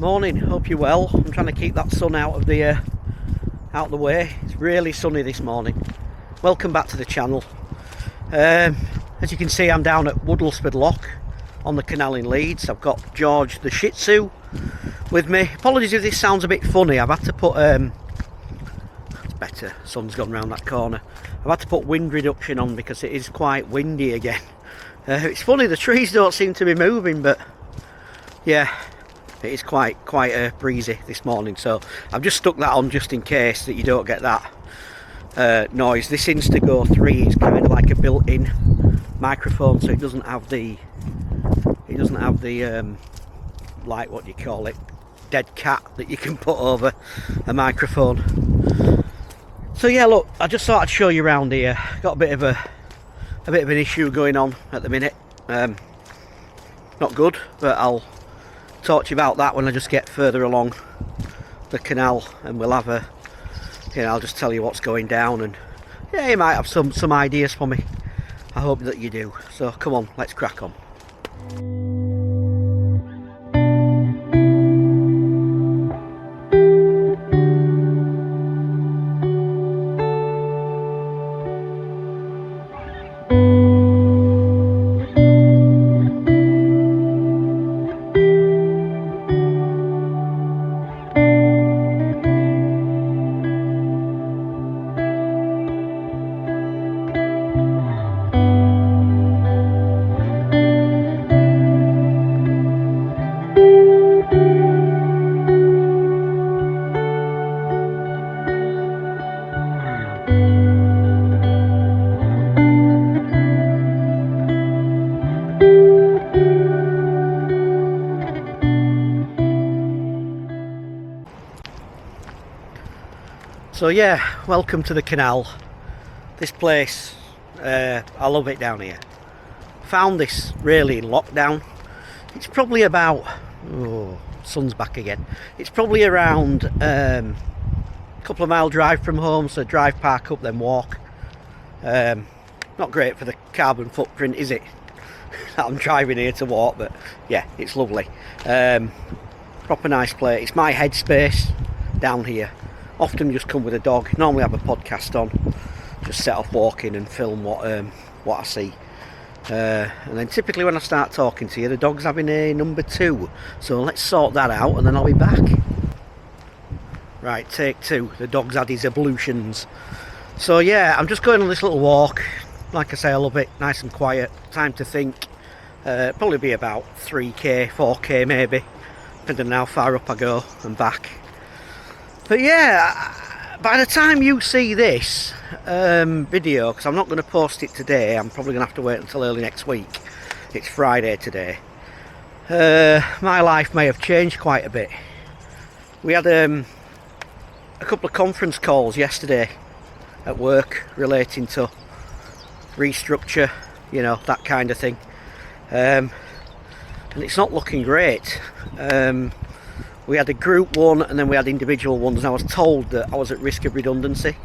Morning, hope you're well. I'm trying to keep that sun out of the way. It's really sunny this morning. Welcome back to the channel. As you can see, I'm down at Woodlesford Lock on the canal in Leeds. I've got George the Shih Tzu with me. Apologies if this sounds a bit funny. I've had to put it's better, sun's gone round that corner. I've had to put wind reduction on because it is quite windy again. It's funny, the trees don't seem to be moving, but yeah, it is quite breezy this morning, so I've just stuck that on just in case that you don't get that noise. This Instago 3 is kind of like a built-in microphone, so it doesn't have the like, what do you call it, dead cat that you can put over a microphone. So yeah, look, I just thought I'd show you around here. Got a bit of an issue going on at the minute. Not good, but I'll talk to you about that when I just get further along the canal, and we'll have I'll just tell you what's going down, and yeah, you might have some ideas for me. I hope that you do. So come on, let's crack on. So yeah, welcome to the canal. This place, I love it down here. Found this really in lockdown. It's probably about, sun's back again. It's probably around a couple of mile drive from home, so drive, park up, then walk. Not great for the carbon footprint, is it? I'm driving here to walk, but yeah, it's lovely. Proper nice place. It's my headspace down here. Often just come with a dog. Normally have a podcast on, just set off walking and film what I see. And then typically when I start talking to you, the dog's having a number 2. So let's sort that out and then I'll be back. Right, take 2. The dog's had his ablutions. So yeah, I'm just going on this little walk. Like I say, I love it. Nice and quiet. Time to think. Probably be about 3k, 4k maybe, depending on how far up I go and back. But yeah, by the time you see this video, because I'm not going to post it today, I'm probably going to have to wait until early next week. It's Friday today. My life may have changed quite a bit. We had a couple of conference calls yesterday at work relating to restructure, you know, that kind of thing. And it's not looking great. We had a group one and then we had individual ones, and I was told that I was at risk of redundancy.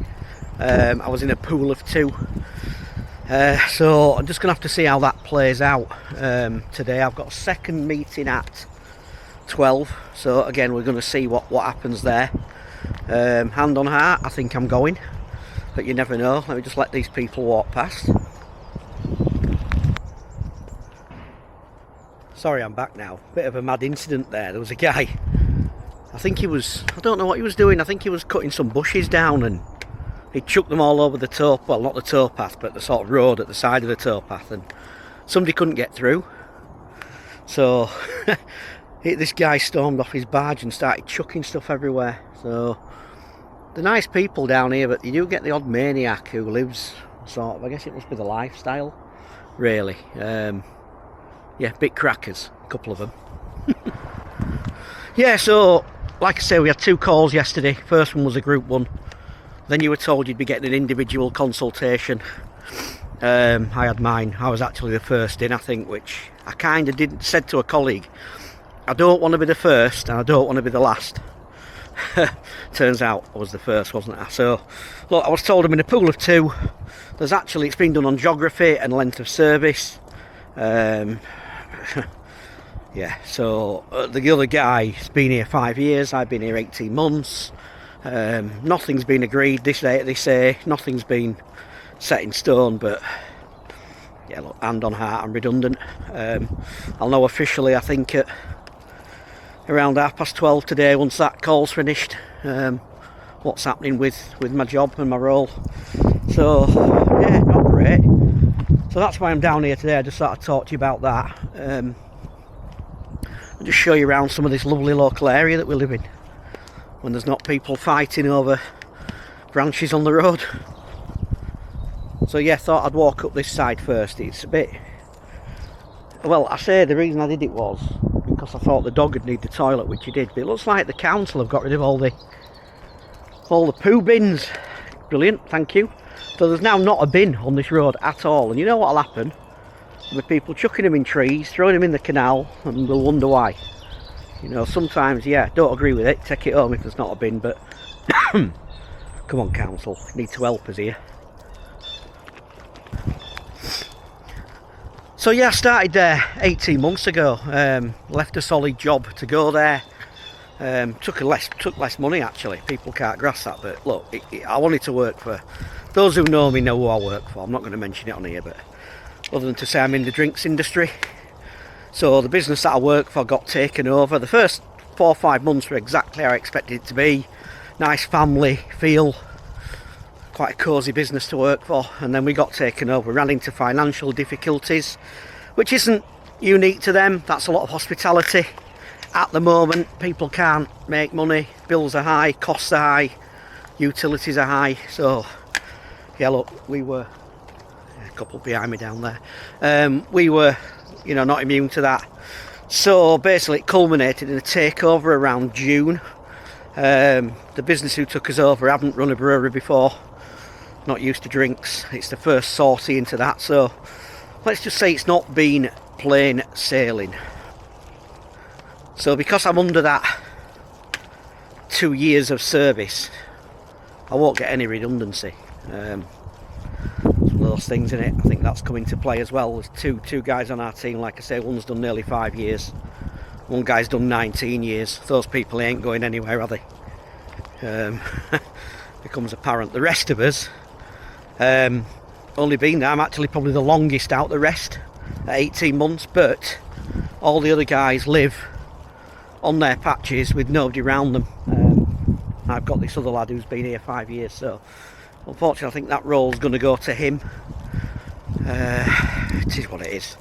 I was in a pool of 2. So I'm just going to have to see how that plays out today. I've got a second meeting at 12. So again, we're going to see what happens there. Hand on heart, I think I'm going. But you never know. Let me just let these people walk past. Sorry, I'm back now. Bit of a mad incident there. There was a guy, I don't know what he was doing. I think he was cutting some bushes down and he chucked them all over the tow, well, not the towpath, but the sort of road at the side of the towpath, and somebody couldn't get through. So this guy stormed off his barge and started chucking stuff everywhere. So they're nice people down here, but you do get the odd maniac who lives sort of, I guess it must be the lifestyle, really. Yeah, bit crackers, a couple of them. Yeah, so like I say, we had 2 calls yesterday. First one was a group one. Then you were told you'd be getting an individual consultation. I had mine. I was actually the first in, I think, which I kind of said to a colleague, I don't want to be the first and I don't want to be the last. Turns out I was the first, wasn't I? So look, I was told I'm in a pool of 2. It's been done on geography and length of service. Yeah, so the other guy's been here 5 years, I've been here 18 months. Nothing's been agreed, they say nothing's been set in stone, but yeah, look, hand on heart, I'm redundant. I'll know officially, I think, at around 12:30 today, once that call's finished, what's happening with my job and my role. So yeah, not great. So that's why I'm down here today. I just thought I'd talk to you about that. And just show you around some of this lovely local area that we live in, when there's not people fighting over branches on the road. So yeah, thought I'd walk up this side first. It's a bit, well, I say the reason I did it was because I thought the dog would need the toilet, which he did, but it looks like the council have got rid of all the poo bins. Brilliant, thank you. So there's now not a bin on this road at all, and you know what'll happen? The people chucking them in trees, throwing them in the canal, and we'll wonder why. You know, sometimes, yeah, don't agree with it, take it home if there's not a bin, but come on council, you need to help us here. So yeah, I started there 18 months ago, left a solid job to go there. Took less money actually, people can't grasp that, but look, I wanted to work for, those who know me know who I work for, I'm not going to mention it on here, but other than to say I'm in the drinks industry. So the business that I work for got taken over. The first 4 or 5 months were exactly how I expected it to be. Nice family feel, quite a cosy business to work for, and then we got taken over, ran into financial difficulties, which isn't unique to them. That's a lot of hospitality. At the moment, people can't make money, bills are high, costs are high, utilities are high. So yeah, look, we were, a couple behind me down there, we were, you know, not immune to that. So basically it culminated in a takeover around June. The business who took us over haven't run a brewery before, not used to drinks, it's the first sortie into that, so let's just say it's not been plain sailing. So because I'm under that 2 years of service, I won't get any redundancy. Some of those things in it, I think that's come into play as well. There's two guys on our team, like I say, one's done nearly 5 years, one guy's done 19 years. Those people ain't going anywhere, are they? Becomes apparent. The rest of us, only been there, I'm actually probably the longest out the rest at 18 months, but all the other guys live on their patches with nobody around them. I've got this other lad who's been here 5 years, so unfortunately I think that role's going to go to him. It is what it is.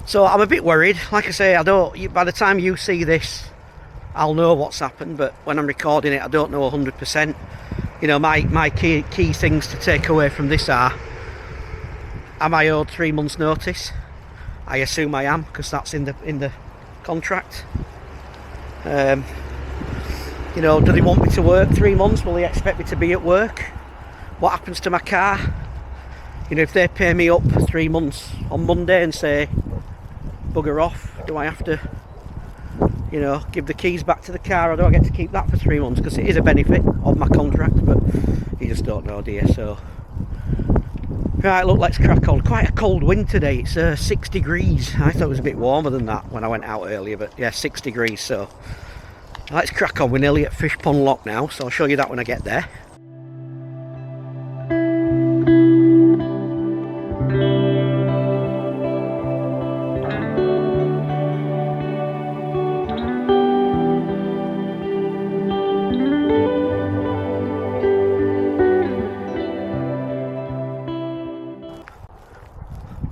So I'm a bit worried. Like I say, by the time you see this, I'll know what's happened, but when I'm recording it, I don't know 100%. You know, my key things to take away from this are, am I owed 3 months notice? I assume I am, because that's in the contract. You know, do they want me to work 3 months? Will they expect me to be at work? What happens to my car? You know, if they pay me up 3 months on Monday and say bugger off, do I have to, you know, give the keys back to the car, or do I get to keep that for 3 months? Because it is a benefit of my contract, but you just don't know, do you? So right, look, let's crack on. Quite a cold wind today. It's 6 degrees. I thought it was a bit warmer than that when I went out earlier, but yeah, 6 degrees. So let's crack on. We're nearly at Fish Pond Lock now, so I'll show you that when I get there.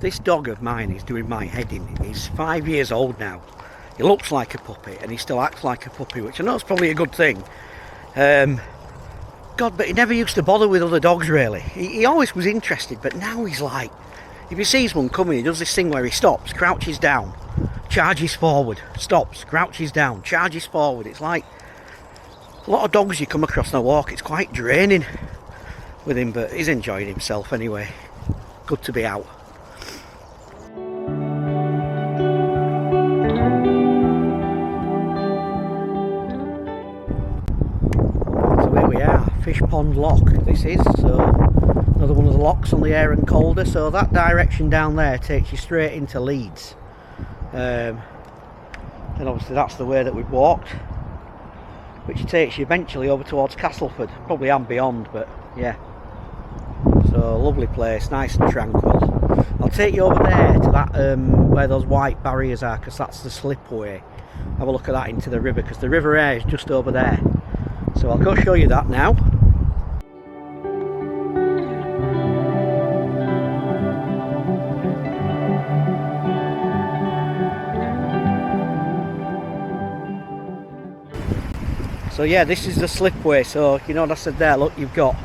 This dog of mine is doing my head in. He's 5 years old now. He looks like a puppy and he still acts like a puppy, which I know is probably a good thing. God, but he never used to bother with other dogs really. He always was interested, but now he's like, if he sees one coming, he does this thing where he stops, crouches down, charges forward, stops, crouches down, charges forward. It's like a lot of dogs you come across on a walk. It's quite draining with him, but he's enjoying himself anyway. Good to be out. Fish Pond Lock this is, so another one of the locks on the Aire and Calder. So that direction down there takes you straight into Leeds. and obviously that's the way that we've walked, which takes you eventually over towards Castleford, probably and beyond, but yeah. So lovely place, nice and tranquil. I'll take you over there to that where those white barriers are, because that's the slipway. Have a look at that into the river, because the River Aire is just over there. So I'll go show you that now. So yeah, this is the slipway. So you know what I said there, look, you've got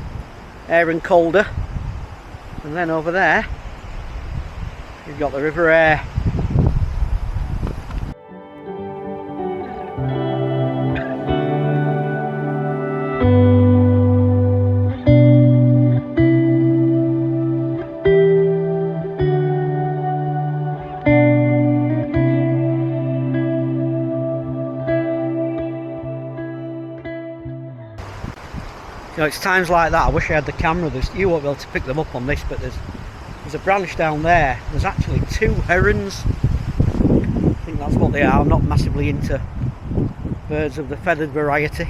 Aire and Calder, and then over there you've got the River Aire. You know, it's times like that I wish I had the camera. You won't be able to pick them up on this, but there's a branch down there. There's actually 2 herons. I think that's what they are. I'm not massively into birds of the feathered variety,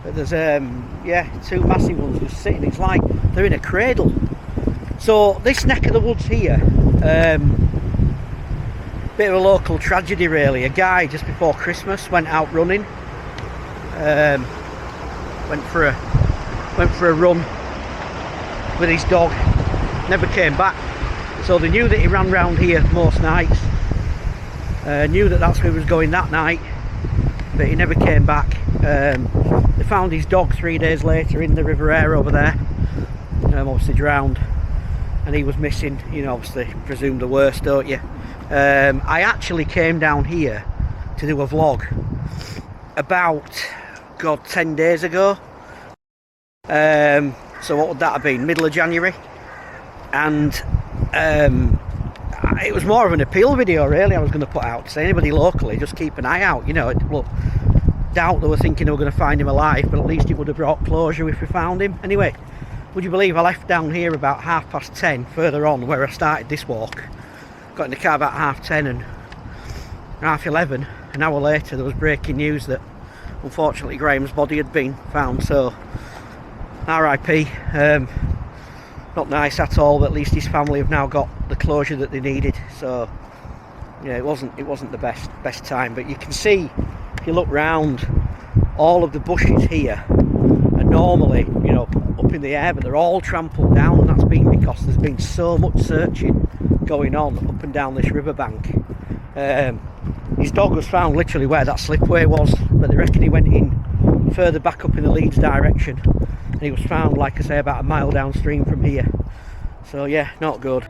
but there's yeah, 2 massive ones just sitting. It's like they're in a cradle. So this neck of the woods here, bit of a local tragedy really. A guy just before Christmas went out running, went for a run with his dog, never came back. So they knew that he ran round here most nights, knew that that's where he was going that night, but he never came back. They found his dog 3 days later in the River Aire over there, obviously drowned, and he was missing. You know, obviously presume the worst, don't you? I actually came down here to do a vlog about 10 days ago. So what would that have been, middle of January, and it was more of an appeal video really I was going to put out to say anybody locally, just keep an eye out. You know, look, doubt they were thinking they were going to find him alive, but at least it would have brought closure if we found him. Anyway, would you believe I left down here about 10:30 further on where I started this walk, got in the car about 10:30, and 11:30, an hour later there was breaking news that unfortunately Graham's body had been found. So RIP. Not nice at all, but at least his family have now got the closure that they needed. So yeah, it wasn't the best time, but you can see if you look round, all of the bushes here are normally, you know, up in the air, but they're all trampled down, and that's been because there's been so much searching going on up and down this riverbank. His dog was found literally where that slipway was, but they reckon he went in further back up in the Leeds direction, and he was found, like I say, about a mile downstream from here. So yeah, not good.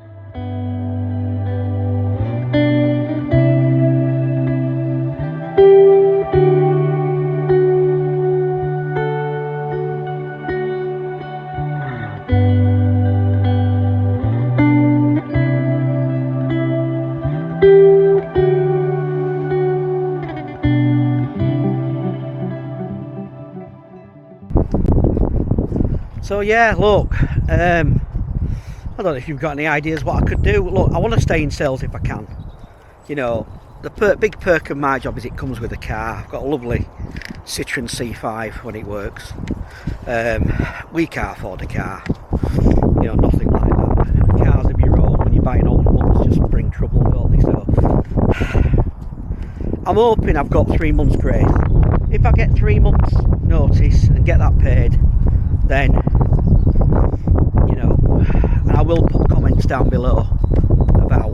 So yeah, look, I don't know if you've got any ideas what I could do. Look, I want to stay in sales if I can. You know, the big perk of my job is it comes with a car. I've got a lovely Citroen C5 when it works. We can't afford a car, you know, nothing like that. Cars of your own, when you're buying older ones, just bring trouble, don't they? So I'm hoping I've got 3 months grace. If I get 3 months notice and get that paid, then, you know, and I will put comments down below about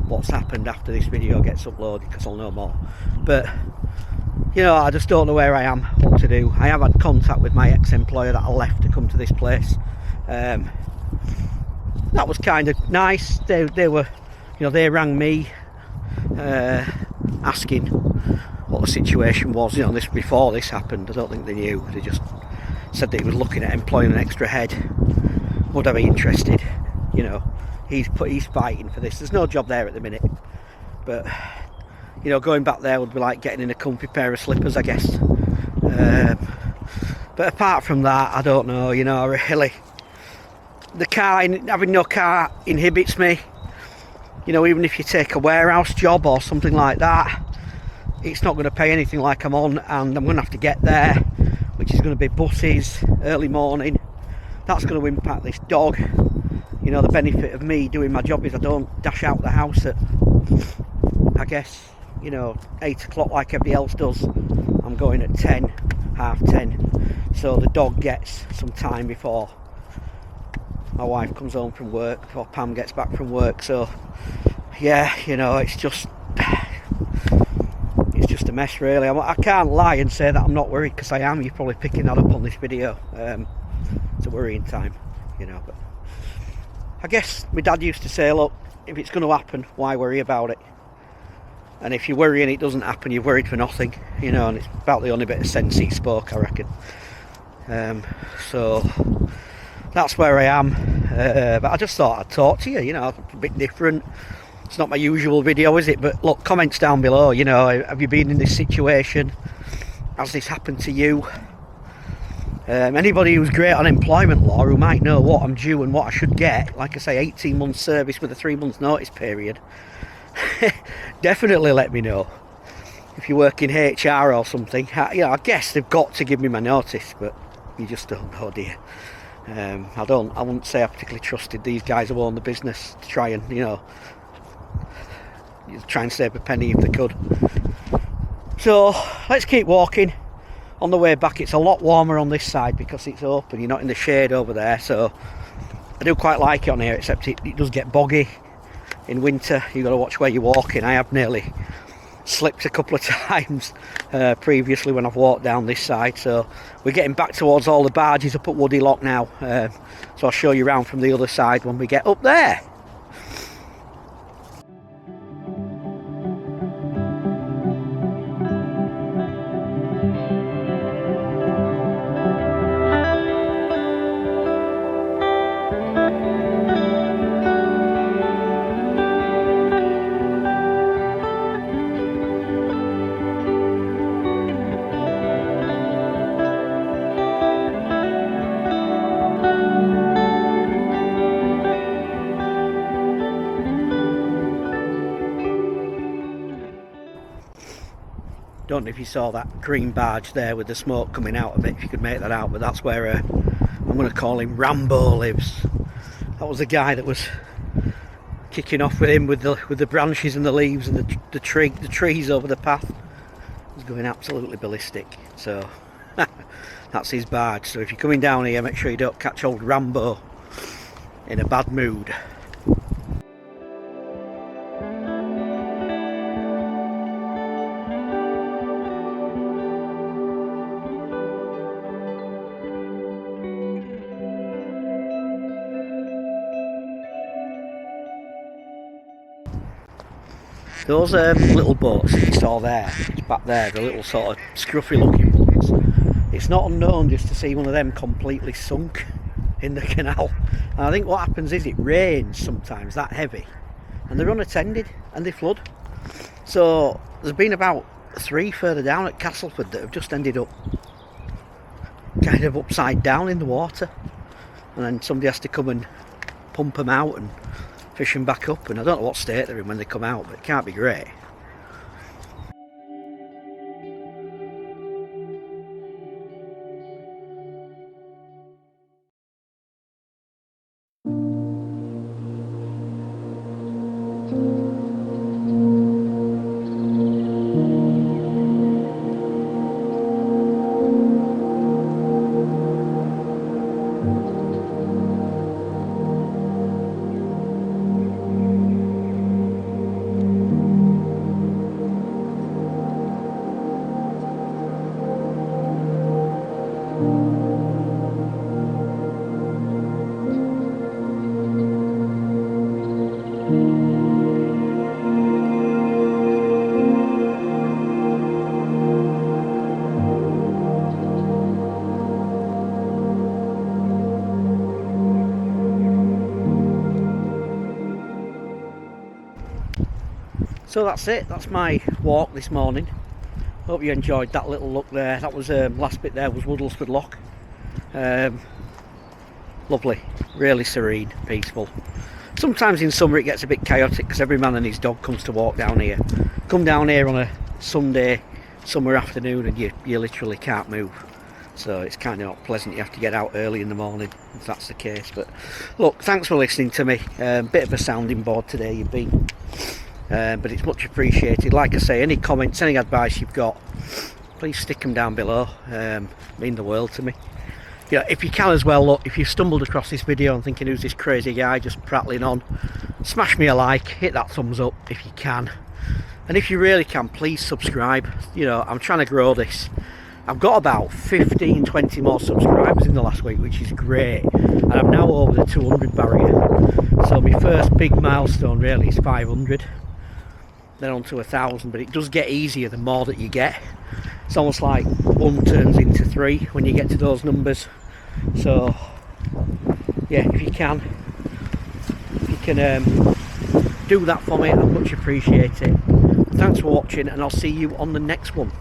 what's happened after this video gets uploaded, because I'll know more. But, you know, I just don't know where I am, what to do. I have had contact with my ex-employer that I left to come to this place. That was kind of nice. They were, you know, they rang me asking what the situation was. You know, this before this happened. I don't think they knew. They just said that he was looking at employing an extra head. Would I be interested? You know, he's fighting for this. There's no job there at the minute, but you know, going back there would be like getting in a comfy pair of slippers, I guess. But apart from that, I don't know. You know, really, having no car inhibits me. You know, even if you take a warehouse job or something like that, it's not going to pay anything like I'm on, and I'm going to have to get there, which is going to be buses early morning. That's going to impact this dog. You know, the benefit of me doing my job is I don't dash out the house at, I guess, you know, 8 o'clock like everybody else does. I'm going at 10, half 10, so the dog gets some time before my wife comes home from work, before Pam gets back from work. So yeah, you know, it's just a mess really. I can't lie and say that I'm not worried, because I am. You're probably picking that up on this video. It's a worrying time, you know, but I guess my dad used to say, look, if it's going to happen, why worry about it? And if you worry and it doesn't happen, you're worried for nothing, you know. And it's about the only bit of sense he spoke, I reckon. So that's where I am. But I just thought I'd talk to you, you know, a bit different. It's not my usual video, is it? But look, comments down below, you know, have you been in this situation? Has this happened to you? Anybody who's great on employment law, who might know what I'm due and what I should get, like I say, 18 months service with a 3 month notice period, definitely let me know. If you work in HR or something, you know, I guess they've got to give me my notice, but you just don't know, do you? I wouldn't say I particularly trusted these guys who own the business to try and, you know, try and save a penny if they could. So let's keep walking. On the way back, it's a lot warmer on this side because it's open. You're not in the shade over there, so I do quite like it on here, except it does get boggy in winter. You've got to watch where you're walking. I have nearly slipped a couple of times previously when I've walked down this side. So we're getting back towards all the barges up at Woody Lock now, so I'll show you around from the other side when we get up there. Don't know if you saw that green barge there with the smoke coming out of it, if you could make that out, but that's where I'm going to call him Rambo lives. That was the guy that was kicking off with him with the branches and the leaves and the trees over the path. He was going absolutely ballistic. So that's his barge. So if you're coming down here, make sure you don't catch old Rambo in a bad mood. Those little boats that you saw there, back there, the little sort of scruffy looking ones, it's not unknown just to see one of them completely sunk in the canal. And I think what happens is it rains sometimes that heavy and they're unattended and they flood. So there's been about 3 further down at Castleford that have just ended up kind of upside down in the water, and then somebody has to come and pump them out and fish them back up, and I don't know what state they're in when they come out, but it can't be great. So that's it, that's my walk this morning. Hope you enjoyed that little look there. That was last bit there was Woodlesford Lock. Lovely, really serene, peaceful. Sometimes in summer it gets a bit chaotic because every man and his dog comes to walk down here. Come down here on a Sunday summer afternoon and you literally can't move. So it's kind of not pleasant. You have to get out early in the morning if that's the case. But look, thanks for listening to me. Bit of a sounding board today you've been, but it's much appreciated. Like I say, any comments, any advice you've got, please stick them down below. Mean the world to me. Yeah, if you can as well, look, if you've stumbled across this video and thinking who's this crazy guy just prattling on, smash me a like, hit that thumbs up if you can, and if you really can, please subscribe. You know, I'm trying to grow this. I've got about 15-20 more subscribers in the last week, which is great, and I'm now over the 200 barrier. So my first big milestone really is 500, then on to 1,000, but it does get easier the more that you get. It's almost like 1 turns into 3 when you get to those numbers. So yeah, if you can do that for me, I'd much appreciate it. Thanks for watching, and I'll see you on the next one.